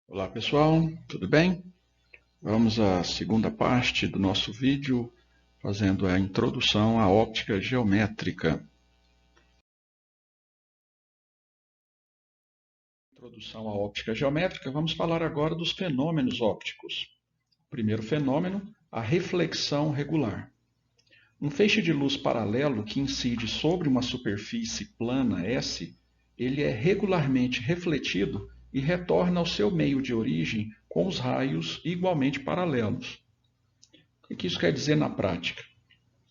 Olá pessoal, tudo bem? Vamos à segunda parte do nosso vídeo, fazendo a introdução à óptica geométrica. Introdução à óptica geométrica, vamos falar agora dos fenômenos ópticos. O primeiro fenômeno, a reflexão regular. Um feixe de luz paralelo que incide sobre uma superfície plana S, ele é regularmente refletido e retorna ao seu meio de origem com os raios igualmente paralelos. O que isso quer dizer na prática?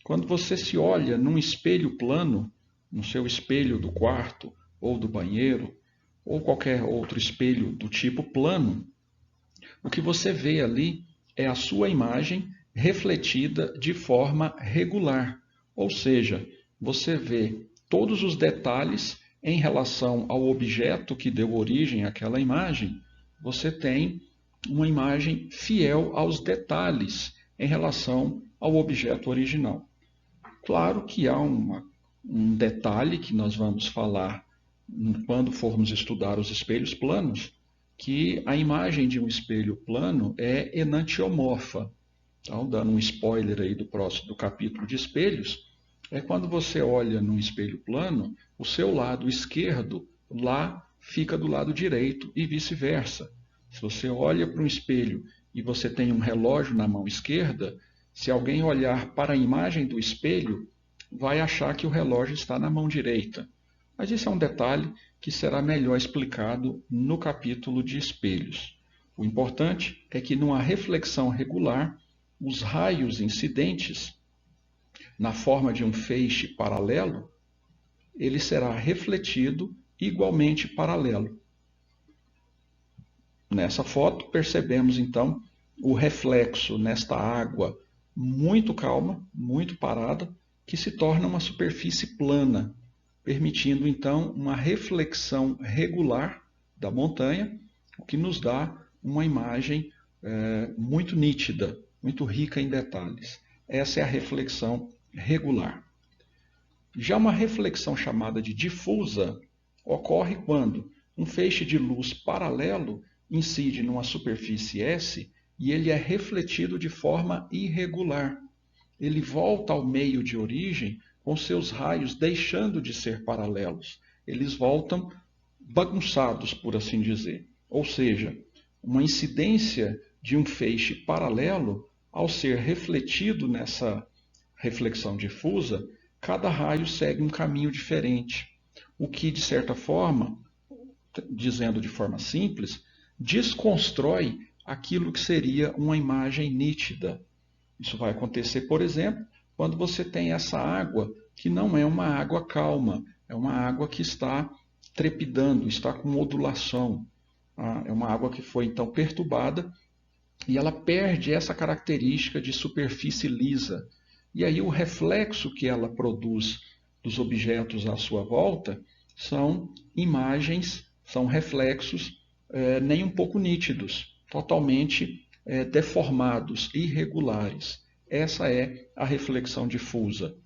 Quando você se olha num espelho plano, no seu espelho do quarto ou do banheiro, ou qualquer outro espelho do tipo plano, o que você vê ali é a sua imagem refletida de forma regular. Ou seja, você vê todos os detalhes em relação ao objeto que deu origem àquela imagem. Você tem uma imagem fiel aos detalhes em relação ao objeto original. Claro que há um detalhe que nós vamos falar quando formos estudar os espelhos planos, que a imagem de um espelho plano é enantiomorfa. Então, dando um spoiler aí do capítulo de espelhos, é quando você olha num espelho plano, o seu lado esquerdo lá fica do lado direito e vice-versa. Se você olha para um espelho e você tem um relógio na mão esquerda, se alguém olhar para a imagem do espelho, vai achar que o relógio está na mão direita. Mas isso é um detalhe que será melhor explicado no capítulo de espelhos. O importante é que numa reflexão regular, os raios incidentes na forma de um feixe paralelo, ele será refletido igualmente paralelo. Nessa foto, percebemos então o reflexo nesta água muito calma, muito parada, que se torna uma superfície plana, permitindo então uma reflexão regular da montanha, o que nos dá uma imagem muito nítida, muito rica em detalhes. Essa é a reflexão regular. Já uma reflexão chamada de difusa ocorre quando um feixe de luz paralelo incide numa superfície S e ele é refletido de forma irregular. Ele volta ao meio de origem com seus raios deixando de ser paralelos. Eles voltam bagunçados, por assim dizer. Ou seja, uma incidência de um feixe paralelo, ao ser refletido nessa reflexão difusa, cada raio segue um caminho diferente, o que, de certa forma, dizendo de forma simples, desconstrói aquilo que seria uma imagem nítida. Isso vai acontecer, por exemplo, quando você tem essa água que não é uma água calma, é uma água que está trepidando, está com modulação. É uma água que foi então perturbada e ela perde essa característica de superfície lisa. E aí o reflexo que ela produz dos objetos à sua volta são imagens, são reflexos nem um pouco nítidos, totalmente deformados, irregulares. Essa é a reflexão difusa.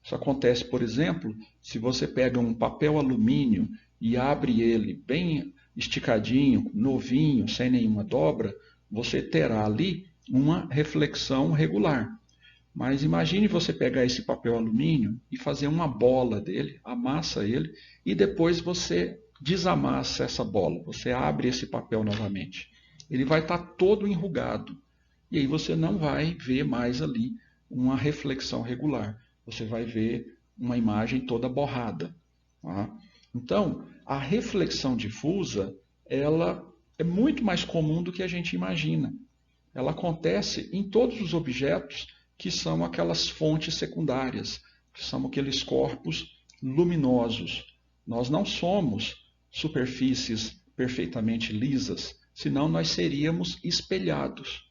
Isso acontece, por exemplo, se você pega um papel alumínio e abre ele bem esticadinho, novinho, sem nenhuma dobra, você terá ali uma reflexão regular. Mas imagine você pegar esse papel alumínio e fazer uma bola dele, amassa ele e depois você desamassa essa bola. Você abre esse papel novamente. Ele vai estar todo enrugado. E aí você não vai ver mais ali uma reflexão regular. Você vai ver uma imagem toda borrada. Tá? Então, a reflexão difusa, ela é muito mais comum do que a gente imagina. Ela acontece em todos os objetos que são aquelas fontes secundárias, que são aqueles corpos luminosos. Nós não somos superfícies perfeitamente lisas, senão nós seríamos espelhados.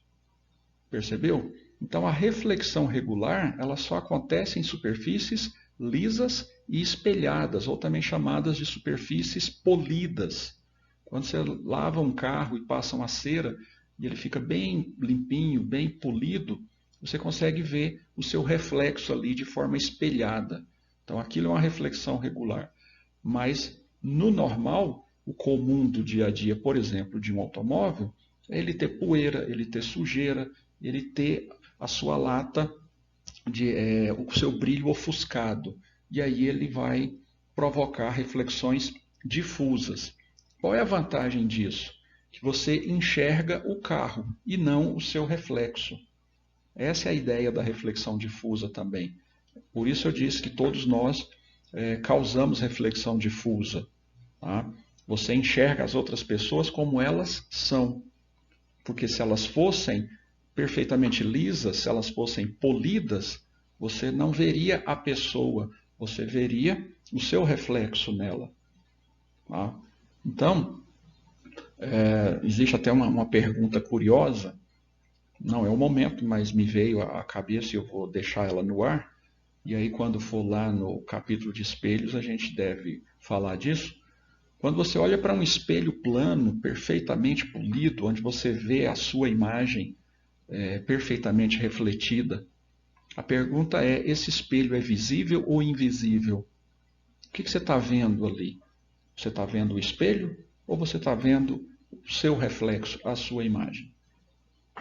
Percebeu? Então a reflexão regular, ela só acontece em superfícies lisas e espelhadas, ou também chamadas de superfícies polidas. Quando você lava um carro e passa uma cera e ele fica bem limpinho, bem polido, você consegue ver o seu reflexo ali de forma espelhada. Então aquilo é uma reflexão regular. Mas no normal, o comum do dia a dia, por exemplo, de um automóvel, é ele ter poeira, ele ter sujeira, ele ter a sua lata, o seu brilho ofuscado. E aí ele vai provocar reflexões difusas. Qual é a vantagem disso? Que você enxerga o carro e não o seu reflexo. Essa é a ideia da reflexão difusa também. Por isso eu disse que todos nós causamos reflexão difusa. Tá? Você enxerga as outras pessoas como elas são. Porque se elas fossem perfeitamente lisas, se elas fossem polidas, você não veria a pessoa, você veria o seu reflexo nela. Tá? Então, existe até uma pergunta curiosa, não é o momento, mas me veio à cabeça e eu vou deixar ela no ar, e aí quando for lá no capítulo de espelhos a gente deve falar disso. Quando você olha para um espelho plano, perfeitamente polido, onde você vê a sua imagem perfeitamente refletida, a pergunta é, esse espelho é visível ou invisível? O que você está vendo ali? Você está vendo o espelho ou você está vendo o seu reflexo, a sua imagem?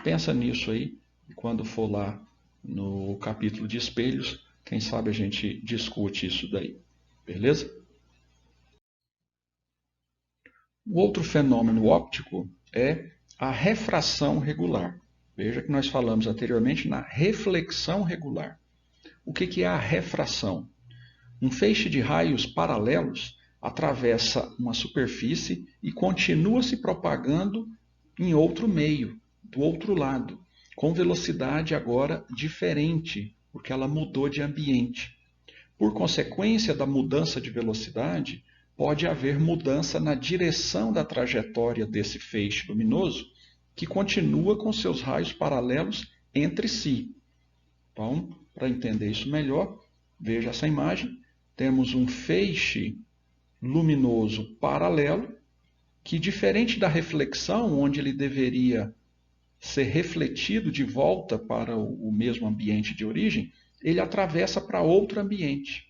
Pensa nisso aí, e quando for lá no capítulo de espelhos, quem sabe a gente discute isso daí. Beleza? O outro fenômeno óptico é a refração regular. Veja que nós falamos anteriormente na reflexão regular. O que é a refração? Um feixe de raios paralelos atravessa uma superfície e continua se propagando em outro meio, do outro lado, com velocidade agora diferente, porque ela mudou de ambiente. Por consequência da mudança de velocidade, pode haver mudança na direção da trajetória desse feixe luminoso, que continua com seus raios paralelos entre si. Então, para entender isso melhor, veja essa imagem. Temos um feixe luminoso paralelo, que diferente da reflexão, onde ele deveria ser refletido de volta para o mesmo ambiente de origem, ele atravessa para outro ambiente.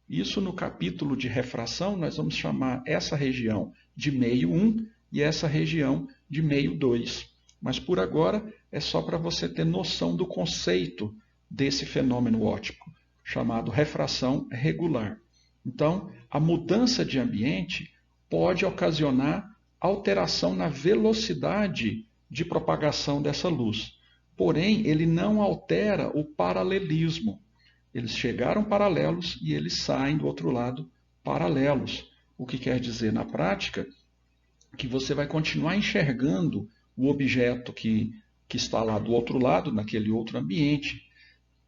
Isso no capítulo de refração, nós vamos chamar essa região de meio 1 e essa região de meio 2. Mas por agora é só para você ter noção do conceito desse fenômeno óptico, chamado refração regular. Então, a mudança de ambiente pode ocasionar alteração na velocidade de propagação dessa luz. Porém, ele não altera o paralelismo. Eles chegaram paralelos e eles saem do outro lado paralelos. O que quer dizer, na prática, que você vai continuar enxergando o objeto que está lá do outro lado, naquele outro ambiente.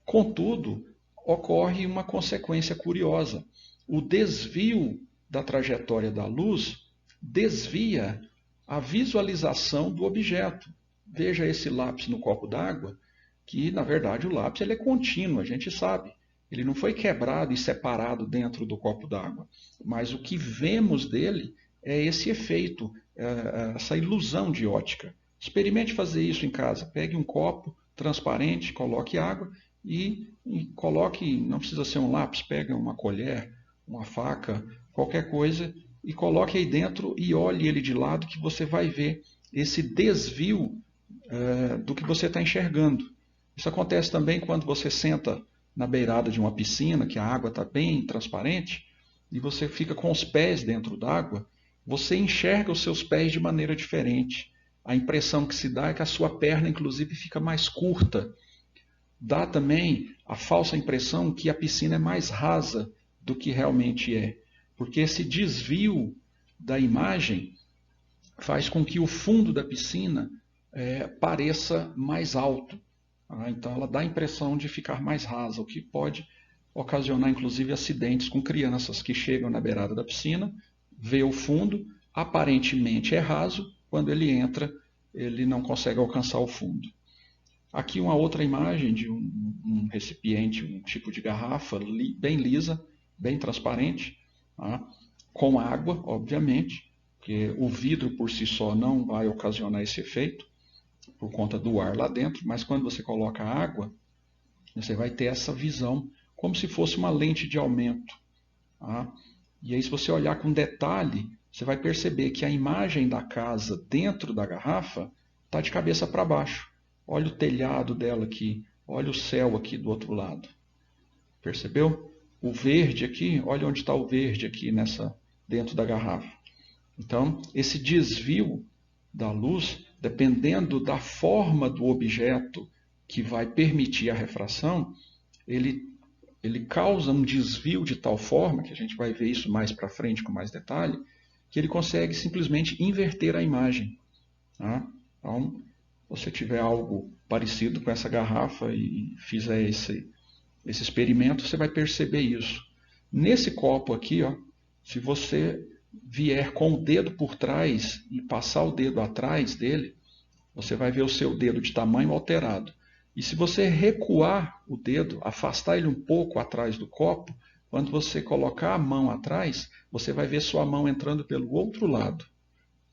Contudo, ocorre uma consequência curiosa. O desvio da trajetória da luz desvia a visualização do objeto. Veja esse lápis no copo d'água, que na verdade o lápis ele é contínuo, a gente sabe. Ele não foi quebrado e separado dentro do copo d'água. Mas o que vemos dele é esse efeito, essa ilusão de ótica. Experimente fazer isso em casa. Pegue um copo transparente, coloque água e coloque, não precisa ser um lápis, pega uma colher, uma faca, qualquer coisa, e coloque aí dentro e olhe ele de lado que você vai ver esse desvio do que você está enxergando. Isso acontece também quando você senta na beirada de uma piscina, que a água está bem transparente, e você fica com os pés dentro d'água, você enxerga os seus pés de maneira diferente. A impressão que se dá é que a sua perna, inclusive, fica mais curta. Dá também a falsa impressão que a piscina é mais rasa do que realmente é, porque esse desvio da imagem faz com que o fundo da piscina pareça mais alto. Então ela dá a impressão de ficar mais rasa, o que pode ocasionar inclusive acidentes com crianças que chegam na beirada da piscina, vê o fundo, aparentemente é raso, quando ele entra ele não consegue alcançar o fundo. Aqui uma outra imagem de um recipiente, um tipo de garrafa bem lisa, bem transparente, tá? Com água, obviamente, porque o vidro por si só não vai ocasionar esse efeito, por conta do ar lá dentro, mas quando você coloca água, você vai ter essa visão como se fosse uma lente de aumento. Tá? E aí, se você olhar com detalhe, você vai perceber que a imagem da casa dentro da garrafa está de cabeça para baixo. Olha o telhado dela aqui, olha o céu aqui do outro lado. Percebeu? O verde aqui, olha onde está o verde aqui dentro da garrafa. Então, esse desvio da luz, dependendo da forma do objeto que vai permitir a refração, ele causa um desvio de tal forma, que a gente vai ver isso mais para frente com mais detalhe, que ele consegue simplesmente inverter a imagem. Tá? Então, se você tiver algo parecido com essa garrafa e fizer esse experimento, você vai perceber isso. Nesse copo aqui, ó, se você vier com o dedo por trás e passar o dedo atrás dele, você vai ver o seu dedo de tamanho alterado. E se você recuar o dedo, afastar ele um pouco atrás do copo, quando você colocar a mão atrás, você vai ver sua mão entrando pelo outro lado,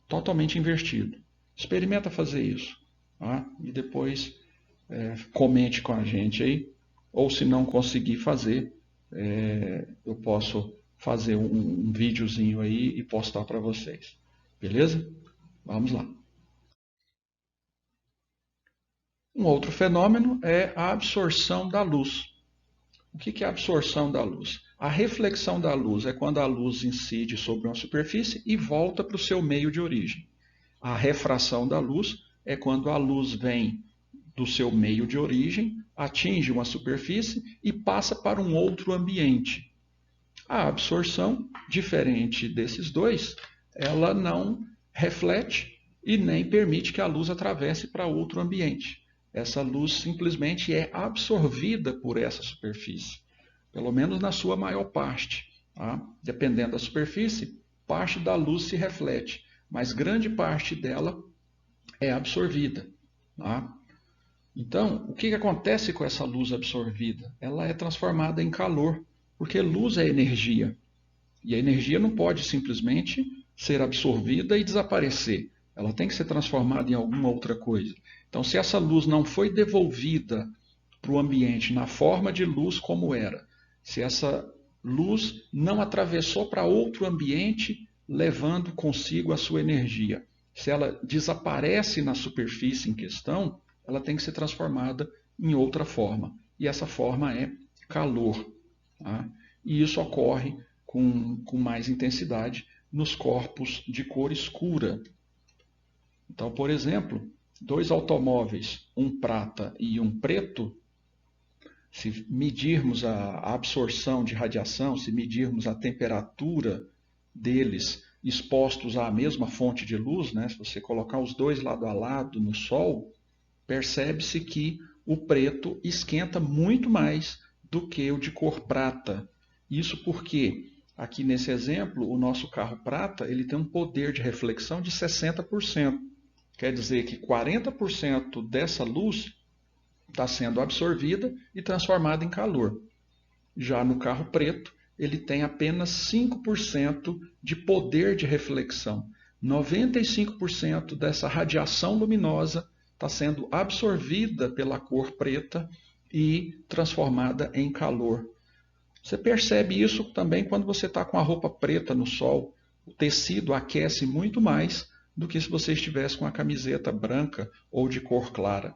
totalmente invertido. Experimenta fazer isso. Tá? E depois comente com a gente aí. Ou se não conseguir fazer, eu posso fazer um videozinho aí e postar para vocês. Beleza? Vamos lá. Um outro fenômeno é a absorção da luz. O que é a absorção da luz? A reflexão da luz é quando a luz incide sobre uma superfície e volta para o seu meio de origem. A refração da luz é quando a luz vem do seu meio de origem, atinge uma superfície e passa para um outro ambiente. A absorção, diferente desses dois, ela não reflete e nem permite que a luz atravesse para outro ambiente. Essa luz simplesmente é absorvida por essa superfície, pelo menos na sua maior parte. Tá? Dependendo da superfície, parte da luz se reflete, mas grande parte dela é absorvida. Tá? Então, o que acontece com essa luz absorvida? Ela é transformada em calor, porque luz é energia. E a energia não pode simplesmente ser absorvida e desaparecer. Ela tem que ser transformada em alguma outra coisa. Então, se essa luz não foi devolvida para o ambiente na forma de luz como era, se essa luz não atravessou para outro ambiente, levando consigo a sua energia, se ela desaparece na superfície em questão, ela tem que ser transformada em outra forma. E essa forma é calor. Tá? E isso ocorre com mais intensidade nos corpos de cor escura. Então, por exemplo, dois automóveis, um prata e um preto, se medirmos a absorção de radiação, se medirmos a temperatura deles expostos à mesma fonte de luz, né, se você colocar os dois lado a lado no sol, percebe-se que o preto esquenta muito mais do que o de cor prata. Isso porque, aqui nesse exemplo, o nosso carro prata ele tem um poder de reflexão de 60%. Quer dizer que 40% dessa luz está sendo absorvida e transformada em calor. Já no carro preto, ele tem apenas 5% de poder de reflexão. 95% dessa radiação luminosa está sendo absorvida pela cor preta e transformada em calor. Você percebe isso também quando você está com a roupa preta no sol. O tecido aquece muito mais do que se você estivesse com a camiseta branca ou de cor clara.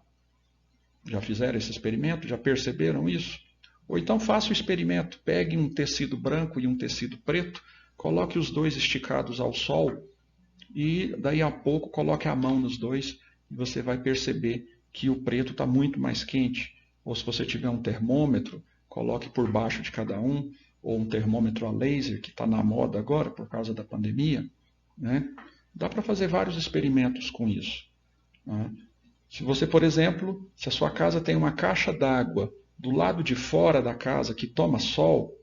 Já fizeram esse experimento? Já perceberam isso? Ou então faça o experimento. Pegue um tecido branco e um tecido preto, coloque os dois esticados ao sol e daí a pouco coloque a mão nos dois e você vai perceber que o preto está muito mais quente. Ou se você tiver um termômetro, coloque por baixo de cada um, ou um termômetro a laser, que está na moda agora por causa da pandemia. Né? Dá para fazer vários experimentos com isso. Né? Se você, por exemplo, se a sua casa tem uma caixa d'água do lado de fora da casa que toma sol,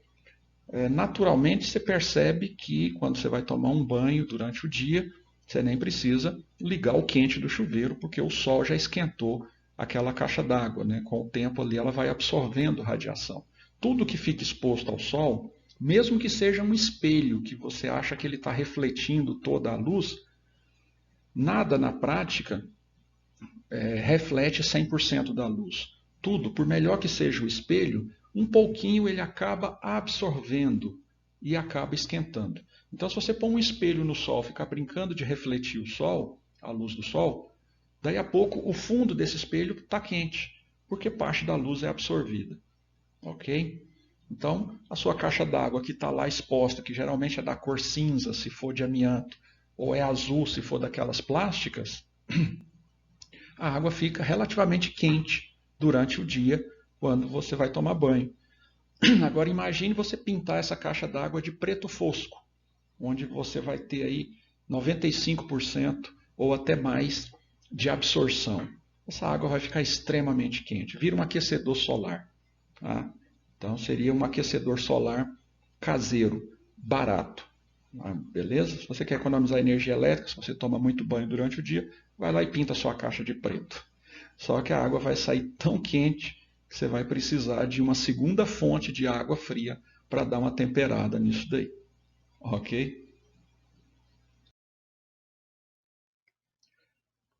naturalmente você percebe que quando você vai tomar um banho durante o dia, você nem precisa ligar o quente do chuveiro, porque o sol já esquentou aquela caixa d'água. Né? Com o tempo ali ela vai absorvendo radiação. Tudo que fica exposto ao sol, mesmo que seja um espelho que você acha que ele está refletindo toda a luz, nada na prática reflete 100% da luz. Tudo, por melhor que seja o espelho, um pouquinho ele acaba absorvendo e acaba esquentando. Então, se você pôr um espelho no sol, ficar brincando de refletir o sol, a luz do sol, daí a pouco o fundo desse espelho está quente, porque parte da luz é absorvida. Ok? Então, a sua caixa d'água que está lá exposta, que geralmente é da cor cinza, se for de amianto, ou é azul, se for daquelas plásticas, a água fica relativamente quente durante o dia, quando você vai tomar banho. Agora, imagine você pintar essa caixa d'água de preto fosco, onde você vai ter aí 95% ou até mais de absorção. Essa água vai ficar extremamente quente, vira um aquecedor solar. Tá? Então seria um aquecedor solar caseiro, barato. Tá? Beleza? Se você quer economizar energia elétrica, se você toma muito banho durante o dia, vai lá e pinta a sua caixa de preto. Só que a água vai sair tão quente que você vai precisar de uma segunda fonte de água fria para dar uma temperada nisso daí. Ok?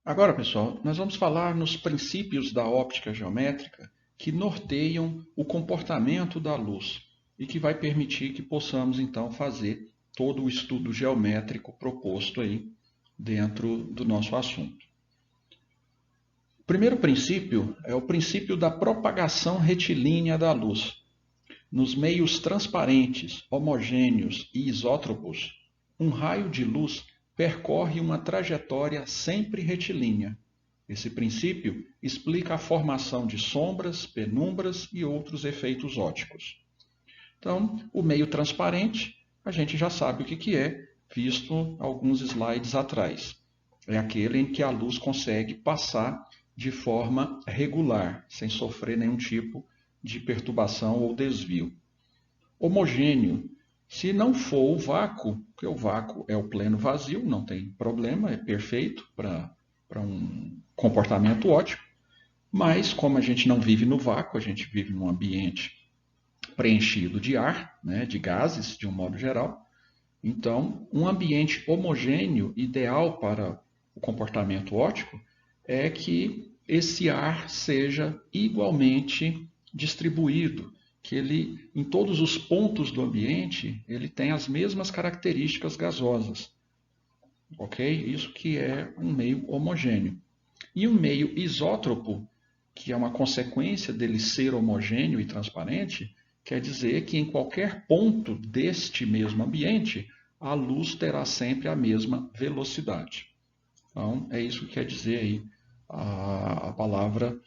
Agora, pessoal, nós vamos falar nos princípios da óptica geométrica que norteiam o comportamento da luz e que vai permitir que possamos, então, fazer todo o estudo geométrico proposto aí dentro do nosso assunto. O primeiro princípio é o princípio da propagação retilínea da luz. Nos meios transparentes, homogêneos e isótropos, um raio de luz percorre uma trajetória sempre retilínea. Esse princípio explica a formação de sombras, penumbras e outros efeitos ópticos. Então, o meio transparente, a gente já sabe o que é, visto alguns slides atrás. É aquele em que a luz consegue passar de forma regular, sem sofrer nenhum tipo de perturbação ou desvio. Homogêneo, se não for o vácuo, porque o vácuo é o pleno vazio, não tem problema, é perfeito para um comportamento óptico, mas como a gente não vive no vácuo, a gente vive num ambiente preenchido de ar, né, de gases, de um modo geral, então um ambiente homogêneo, ideal para o comportamento óptico, é que esse ar seja igualmente distribuído, que ele, em todos os pontos do ambiente, ele tem as mesmas características gasosas. Ok? Isso que é um meio homogêneo. E um meio isótropo, que é uma consequência dele ser homogêneo e transparente, quer dizer que em qualquer ponto deste mesmo ambiente, a luz terá sempre a mesma velocidade. Então, é isso que quer dizer aí a palavra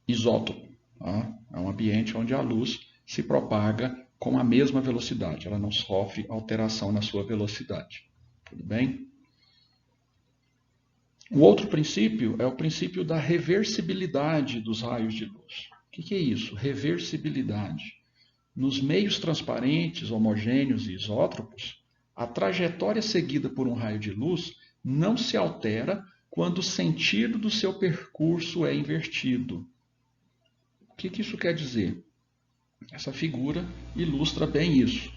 isótopo. Tá? É um ambiente onde a luz se propaga com a mesma velocidade, ela não sofre alteração na sua velocidade. Tudo bem? O outro princípio é o princípio da reversibilidade dos raios de luz. O que é isso? Reversibilidade. Nos meios transparentes, homogêneos e isótropos, a trajetória seguida por um raio de luz não se altera quando o sentido do seu percurso é invertido. O que isso quer dizer? Essa figura ilustra bem isso.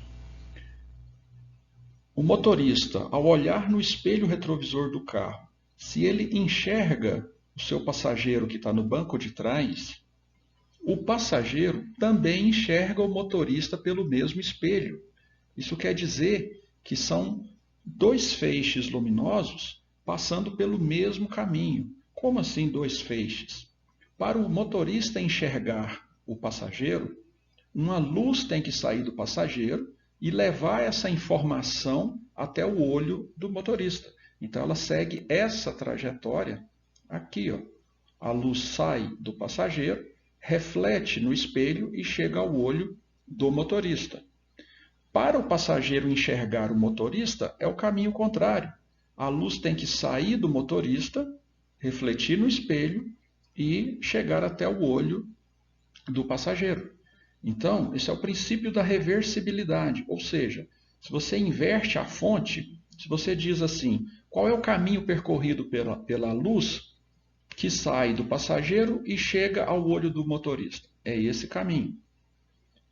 O motorista, ao olhar no espelho retrovisor do carro, se ele enxerga o seu passageiro que está no banco de trás, o passageiro também enxerga o motorista pelo mesmo espelho. Isso quer dizer que são dois feixes luminosos passando pelo mesmo caminho. Como assim dois feixes? Para o motorista enxergar o passageiro, uma luz tem que sair do passageiro e levar essa informação até o olho do motorista. Então ela segue essa trajetória aqui, ó. A luz sai do passageiro, reflete no espelho e chega ao olho do motorista. Para o passageiro enxergar o motorista, é o caminho contrário. A luz tem que sair do motorista, refletir no espelho e chegar até o olho do passageiro. Então, esse é o princípio da reversibilidade, ou seja, se você inverte a fonte, se você diz assim, qual é o caminho percorrido pela luz que sai do passageiro e chega ao olho do motorista? É esse caminho.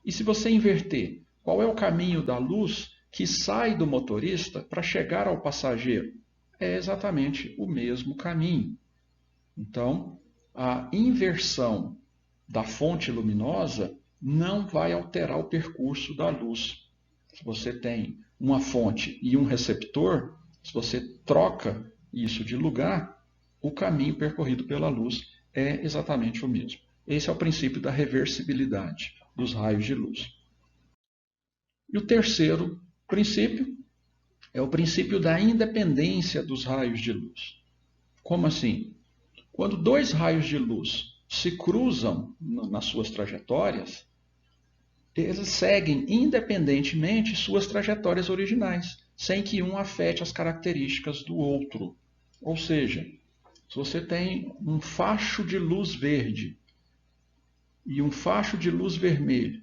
E se você inverter, qual é o caminho da luz que sai do motorista para chegar ao passageiro? É exatamente o mesmo caminho. Então, a inversão da fonte luminosa não vai alterar o percurso da luz. Se você tem uma fonte e um receptor, se você troca isso de lugar, o caminho percorrido pela luz é exatamente o mesmo. Esse é o princípio da reversibilidade dos raios de luz. E o terceiro princípio é o princípio da independência dos raios de luz. Como assim? Quando dois raios de luz se cruzam nas suas trajetórias, eles seguem independentemente suas trajetórias originais, sem que um afete as características do outro. Ou seja, se você tem um facho de luz verde e um facho de luz vermelho,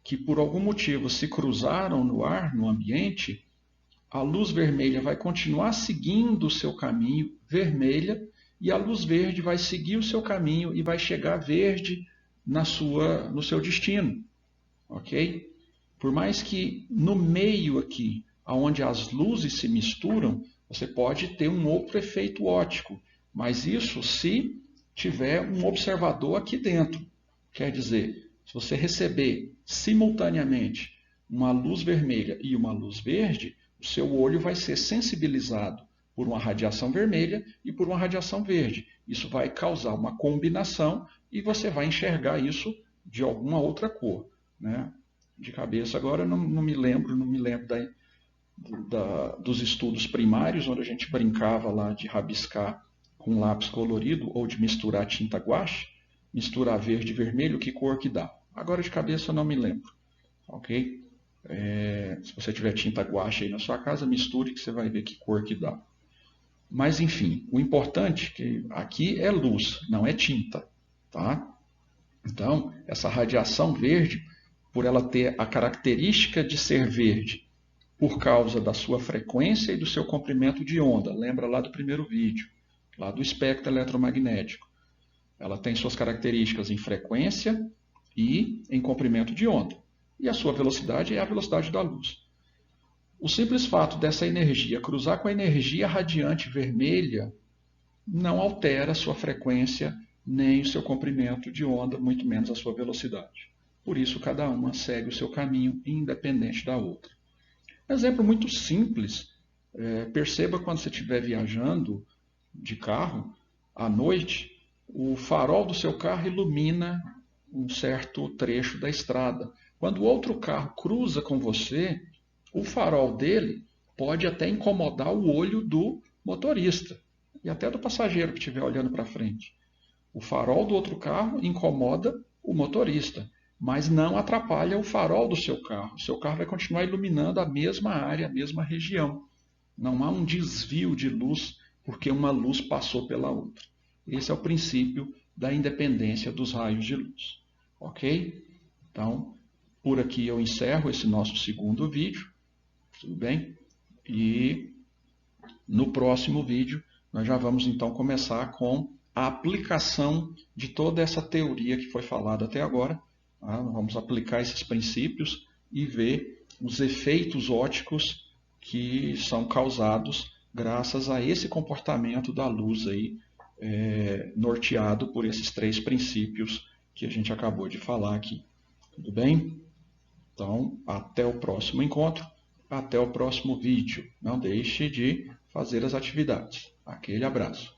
que por algum motivo se cruzaram no ar, no ambiente, a luz vermelha vai continuar seguindo o seu caminho vermelha e a luz verde vai seguir o seu caminho e vai chegar verde no seu destino. Ok? Por mais que no meio aqui, onde as luzes se misturam, você pode ter um outro efeito óptico, mas isso se tiver um observador aqui dentro. Quer dizer, se você receber simultaneamente uma luz vermelha e uma luz verde, o seu olho vai ser sensibilizado por uma radiação vermelha e por uma radiação verde. Isso vai causar uma combinação e você vai enxergar isso de alguma outra cor. Né? De cabeça agora não me lembro dos estudos primários, onde a gente brincava lá de rabiscar com lápis colorido ou de misturar tinta guache, misturar verde e vermelho, que cor que dá. Agora de cabeça eu não me lembro. Ok? Se você tiver tinta guache aí na sua casa, misture que você vai ver que cor que dá. Mas enfim, o importante que aqui é luz, não é tinta. Tá? Então, essa radiação verde, por ela ter a característica de ser verde por causa da sua frequência e do seu comprimento de onda, lembra lá do primeiro vídeo, lá do espectro eletromagnético. Ela tem suas características em frequência e em comprimento de onda. E a sua velocidade é a velocidade da luz. O simples fato dessa energia cruzar com a energia radiante vermelha não altera a sua frequência nem o seu comprimento de onda, muito menos a sua velocidade. Por isso, cada uma segue o seu caminho independente da outra. Um exemplo muito simples, perceba quando você estiver viajando de carro, à noite, o farol do seu carro ilumina um certo trecho da estrada. Quando outro carro cruza com você, o farol dele pode até incomodar o olho do motorista e até do passageiro que estiver olhando para frente. O farol do outro carro incomoda o motorista, mas não atrapalha o farol do seu carro. O seu carro vai continuar iluminando a mesma área, a mesma região. Não há um desvio de luz porque uma luz passou pela outra. Esse é o princípio da independência dos raios de luz. Ok? Então, por aqui eu encerro esse nosso segundo vídeo. Tudo bem? E no próximo vídeo nós já vamos então começar com a aplicação de toda essa teoria que foi falada até agora. Tá? Vamos aplicar esses princípios e ver os efeitos ópticos que são causados graças a esse comportamento da luz aí, norteado por esses três princípios que a gente acabou de falar aqui. Tudo bem? Então, até o próximo encontro, até o próximo vídeo. Não deixe de fazer as atividades. Aquele abraço.